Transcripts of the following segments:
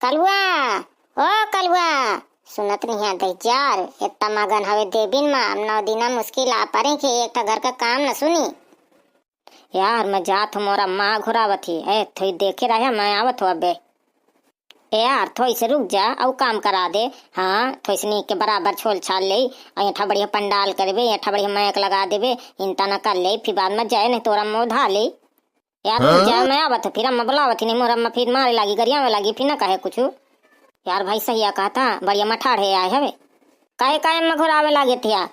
कलुआ, ओ कलुआ, सुनत नहीं है जार इतना मगन हवे देबिन मा 9 दिना मुश्किल आ परे के एक घर का काम न सुनी। यार मैं जात हूँ, मोरा माँ घुरावत ही ए थोड़ी देखे रहे मैं आवत हो अबे। यार थोड़ी से रुक जा और काम करा दे। हाँ थोड़ी से नीक के बराबर छोल छाल ले, ऐठा बढ़िया पंडाल करबे, ऐठा बढ़िया मैक लगा देबे, इनता न कर ले फिर बाद में जाए नहीं तोरा मुँह धा ले। यार रुक जा मैं आवत फिर अम्मा बुलावत नहीं, मोरा अम्मा फिर मारे लगी गरिया में लगी फिर न कहे कुछ। यार भाई सही कहता बढ़िया मठाढ़े आए हवे काहे काहे में घुरावे लागे थिया।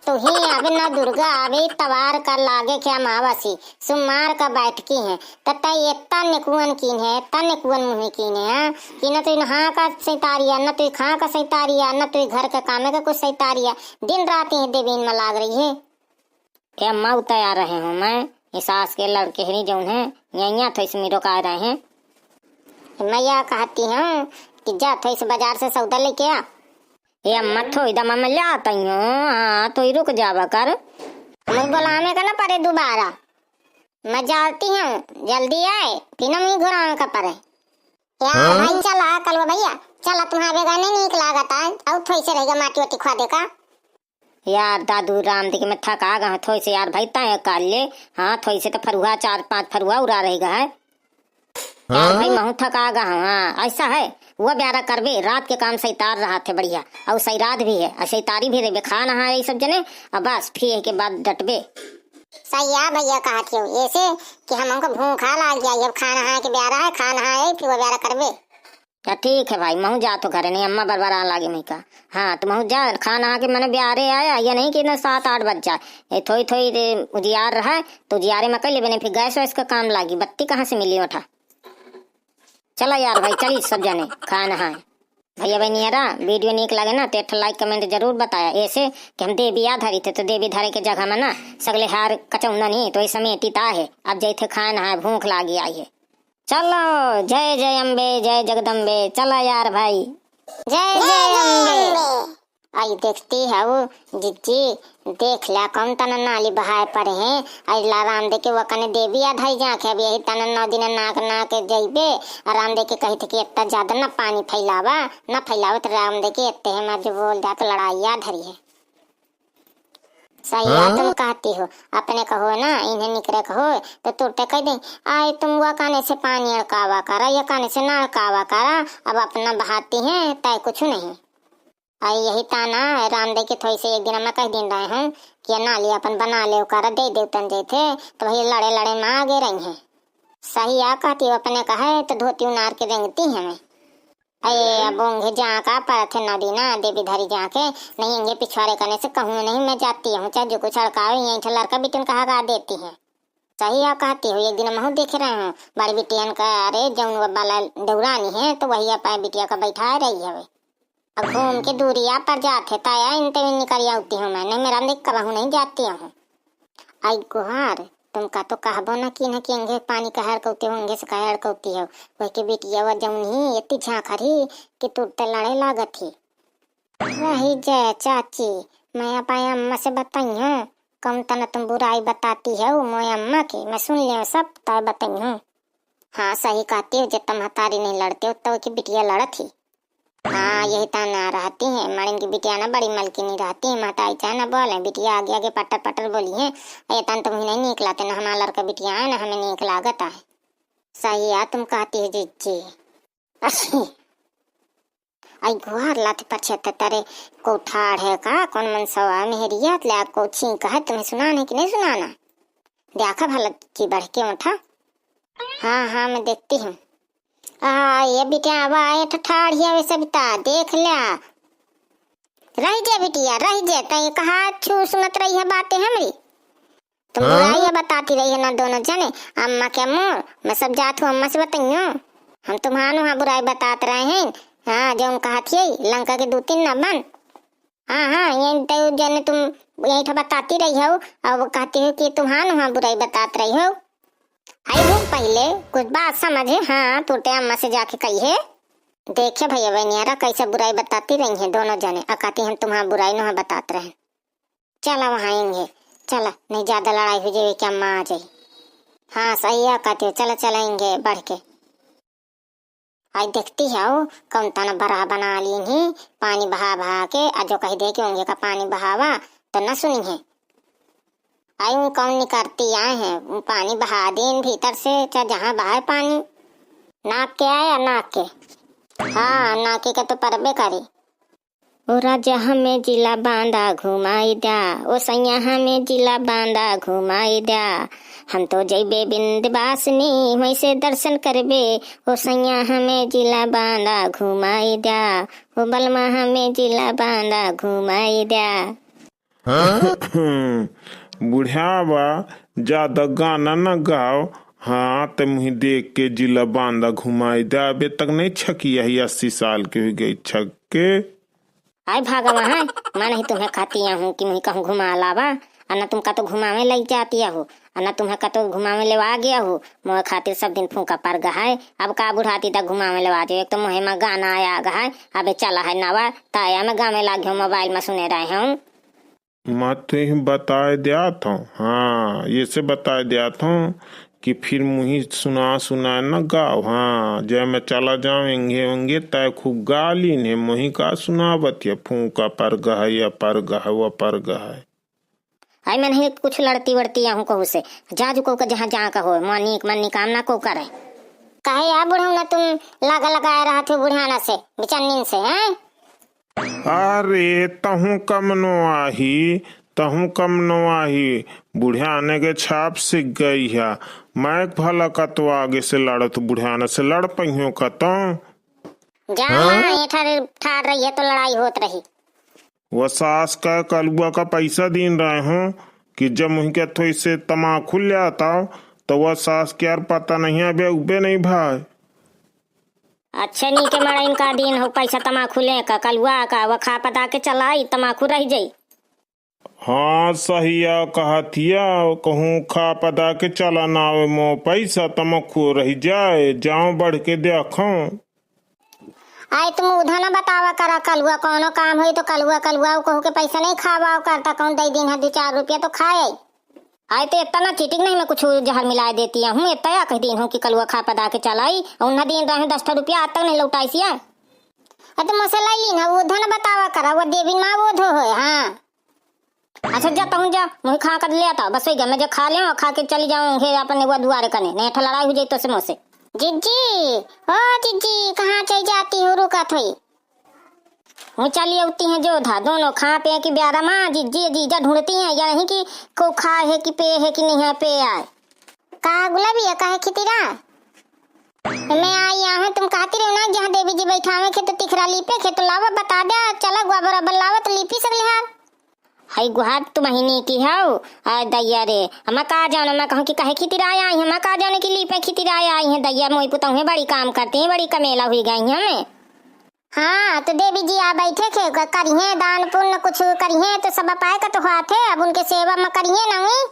तो ही अबे न दुर्गा अबे तवार कर लागे क्या मावासी सुमार का बैठकी है तता इतना निकुअन कीन है, इतना निकुअन मुँह कीन है कि न तो हाँ का सैतारिया, न तो खा का सैतारिया, न तो घर का कामे का कुछ सैतारिया, दिन रात ही देवीन में लाग रही है। क्या अम्मा उतर आ रहे हूँ मैं, ये सास के लड़के ही जौन है यहाँ तो इसमें रोका रहे हैं। मैं यह कहती हूँ कि जा थोड़ी से बाजार से सौदा लेके आ। ये अम्मा थोड़ी दमा में ले आता ही हूँ, हाँ तो रुक जावा कर, मैं बुलाने का ना पड़े दोबारा, मैं जाती हूँ जल्दी आए फिर ना मुझे घुराने का पड़े। यार भाई चला कलवा भैया चला, तुम्हारे गाने नीक लागता है और थोड़ी से रहेगा माटी वाटी खा देगा। यार दादू राम देखे मैं थका गया थोड़ी से यार भाई तय कर ले। हाँ थोड़ी से तो फरुआ 4-5 फरुआ उड़ा रहेगा है। यार भाई महू थका गया हूँ। हाँ ऐसा है वो ब्यारा करबे, रात के काम सैतार रहा थे बढ़िया और सैरात भी है और सैतारी भी रहे खाना है ये सब जने और बस फिर के बाद डटबे। सही है भैया कहती हो ऐसे कि हम हमको भूखा लाग गया, अब खाना है कि ब्यारा है, खाना है फिर वो ब्यारा करबे। क्या ठीक है भाई महू जा तो घरे नहीं अम्मा बरबर आने लागे मैं का। हाँ तो महू जा खाना आके मैंने ब्यारे आया या नहीं कि ना 7-8 बज जाए, ये थोड़ी थोड़ी उजियार रहा तो उजियारे में कर ले बने फिर गैस वैस का काम लागी, बत्ती कहाँ से मिली उठा। चला यार भाई चली सब जने खाना है। भैया बहनियारा वीडियो नीक लगे ना तो एक लाइक कमेंट जरूर बताया, ऐसे कि हम देवी धरी थे तो देवी धरे के जगह में ना सगले हार कचौना नहीं तो ऐसा में टीता है, अब जैसे खाना है भूख लागी आई है। चलो जय जय अम्बे जय जगदम्बे, चला यार भाई जय जय अम्बे। आई देखती है वो जिज्जी देख ला कौन तना नाली बहाए पड़े हैं, आई राम दे के वो कने देवी आधाई जाके अब यही तना 9 दिन नाक नाक जइबे राम दे के कही थे कि इतना ज्यादा ना पानी फैलावा ना फैलावे तो राम दे के इतने है मैं जो बोल दिया तो लड़ाई धरी है। सही है तुम कहती हो, अपने कहो ना इन्हें निकरे कहो तो तुरते कह दे आए तुम वो काने से पानी अड़कावा करा या काने से ना अड़कावा करा, अब अपना बहाती है तय कुछ नहीं। आई यही ताना राम दे के थोड़ी से एक दिन मैं कह दिन रहे हैं कि नाली अपन बना ले कर दे देवतन जे थे तो वही लड़े लड़े में आगे रही हैं। सही आ कहती हो, अपने कहा है तो धोती उनार के रेंगती है मैं। अये अब होंगे जहाँ का पर थे नदी ना देवी धरी जहाँ के नहीं होंगे पिछवाड़े करने से कहूँ नहीं मैं जाती हूँ चाहे जो कुछ अड़कावे यही थे लड़का बिटिन कहा गा देती है। सही आ कहती हो, एक दिन मैं देख रहे हूँ बड़ी बिटियन का अरे जौन वाला दौरानी है तो वही अपा बिटिया का बैठा रही है, अब घूम के दूरिया पर जाते ताया इनते निकल आती हूँ मैं, नहीं मेरा देख कबहू नहीं जाती हूँ। आई गुहार तुम का तो कहबो ना कि अंगे पानी कहर कौते होंगे से कहर कौती हो वह के बिटिया व जमुनी इतनी झांखरी कि तुरते लड़े लागत थी। रही जय चाची मैं अपाया अम्मा से बताई हूँ कम तना तुम बुराई बताती है मोए अम्मा की मैं सुन लिया सब तय बताई हूँ। हाँ सही कहती हो, जब तुम हतारी नहीं लड़ते हो तो की बिटिया लड़ा थी। हाँ यही ताना रहती है मड़िन की बिटिया ना बड़ी मलकिनी रहती है, महताई चाहे ना बोले बिटिया आगे आगे पटर पटर बोली है ये तन तुम ही नहीं नीक लाते ना हमारा लड़का बिटिया है ना हमें नीक लागता है। सही है तुम कहती है जीजी। आई गुहार लाते पछे तेरे को ठाड़ है का कौन मन सवा मेहरिया ले आपको छींक है तुम्हें सुनाने की नहीं सुनाना, देखा भला की बढ़ के उठा। हाँ हाँ मैं देखती हूँ। ये बिटिया वाए ठठाड़िया वे सबिता देख लिया रही जे बिटिया रही जे तय कहा छू सुनत रही है बातें हमारी, तुम बुराइयां बताती रही है ना दोनों जने अम्मा के मुँह मैं सब जात हूँ अम्मा से बताई हूँ हम तुम्हारे वहाँ बुराई बताते रहे हैं। हाँ जो कहा थी लंका के 2-3 न बन। हाँ हाँ ये तो जने तुम यही बताती रही हो और कहती हो कि तुम्हारे वहाँ बुराई बताते रही हो। आई रुक पहले कुछ बात समझे, हाँ टूटे अम्मा से जाके कही है देखे भैया बहनियारा कैसे बुराई बताती रही हैं दोनों जने अकाती हम तुम्हारा बुराई न बताते रहे। चला वहाँ आएंगे चला नहीं ज्यादा लड़ाई हो जाए कि अम्मा आ जाए। हाँ सही है अकाती चला चलाएंगे बढ़ के। आज देखती है कौन तना बरा बना ली ही पानी बहा बहा के जो कही दे कि उनके का पानी बहावा तो न सुनी है। आई उन कौन निकलती आए हैं पानी बहा दिन भीतर से चाहे जहाँ बहाए पानी नाक के आया नाक के। हाँ नाके के तो परबे करी। ओ राजा हमें जिला बांधा घुमाई द्या, ओ सैया हमें जिला बांधा घुमाई द्या, हम तो जइबे बिंदवासिनी वहीं से दर्शन करबे, ओ सैया हमें जिला बांधा घुमाई द्या, ओ बलमा हमें जिला बांधा घुमाई द्या। बुढ़िया बा ज्यादा गाना न गाओ। हाँ तो मुही देख के जिला बांधा घुमाई दे। अबे तक नहीं छकी है 80 साल की हो गई छक के। आय भागा वहाँ मैं नहीं तुम्हें खाती हूँ कि मुही कहूँ घुमा लावा अन्ना तुम का तो घुमावे लग जाती हो अन्ना तुम्हें का तो घुमावे लेवा गया हो मोह खातिर सब दिन फूका पर गहाय। अब का बुढ़ाती तक घुमावे लेवा जाए। एक तो मुहे में गाना आया गहाय अबे चला है नवा ताया में गावे लागे हो मोबाइल में सुने रहे हूँ। मत बताए दिया था। हाँ ये से बताए दिया था कि फिर मुही सुना न गाओ। हाँ जय मैं चला जाऊँ एंगे तय खूब गाली ने मुही का सुनावत या फूका पर गह या पर गह व पर गह। आई मैं नहीं कुछ लड़ती वड़ती हूँ कहू से जा को जहाँ जा कहो मनी काम ना को करे कहे यार बुढ़ा ना तुम लगा रहा थे बुढ़ाना से बिचन्नी से हैं। अरे तहु कम नो आही बुढ़ियाने के छाप सीख गई है। मैं भला का तो आगे से लड़त बुढ़ियाने से लड़ पहियों का तो ठार रही है तो लड़ाई होत रही। वो सास का कलुआ का पैसा दीन रहे हो कि जब मुझे के थोड़ी से तमाकू ले आता तो वह सास के यार पता नहीं है अबे उबे नहीं भाई। अच्छा नहीं के मारा इनका दिन हो पैसा तमाकू ले का कलुआ का वो खा पता के चलाई तमाकू रह जाई। हाँ सही कहतिया कहूँ खा पदा के चला ना मो पैसा तमखो रह जाए जाओ बढ़ के देखो। आए तुम उधर ना बतावा करा कलुआ कोनो काम हुई तो कलुआ कहू के पैसा नहीं खावा करता कौन दे दिन है 2-4 रुपया तो खाए। आए तो इतना चीटिंग नहीं मैं कुछ जहर मिला देती हूँ इतना कह दिन हूँ कि कलुआ खा पदा के चलाई और उन्हें दिन रहे 10 रुपया आज तक नहीं लौटाई सिया। तो मसाला ली ना वो उधर ना बतावा करा वो देवी माँ वो धो है। हाँ अच्छा जाता हूँ जा मुझे खा कर ले आता बस मैं जो खा ले खा के चली जाऊँ अपने वो दुआरे करने नहीं तो लड़ाई हो जाए तो से मुझसे। जिज्जी ओ जिज्जी कहाँ चल जाती हो रुका थोड़ी वो चली उठती हैं जो था दोनों खा पे की ब्यारा माँ जिज्जी जीजा ढूंढती हैं या नहीं कि को खा है कि पे है कि नहीं है पे आए का गुलाबी है कहे खितिरा मैं आई यहाँ तुम कहती रहो ना जहाँ देवी जी बैठावे खे तो तिखरा लीपे खे तो लावा बता दे चला गुआ बराबर लावा तो लीपी सकले हार हाई गुहार तू महीने की है दैया रे हम कहा जानो मैं कहूँ कि कहे खितिराया आई हम कहा जाने की लीपे खितिराया आई है दैया मोई पुतौहे बड़ी काम करती हैं बड़ी कमेला हुई गई हमें। हाँ तो देवी जी आ बैठे थे करिए दान पुण्य कुछ करिए तो सब पाए का तो हाथ है अब उनके सेवा में करिए ना हुई।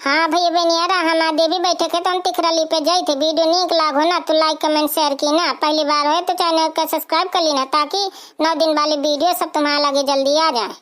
हाँ भैया बनियारा हमारे देवी बैठे थे तो हम तिखरा लीपे जाए थे। वीडियो नीक लागो ना तो लाइक कमेंट शेयर की ना पहली बार हो तो चैनल का सब्सक्राइब कर लेना ताकि 9 दिन वाली वीडियो सब तुम्हारे लगे जल्दी आ जाए।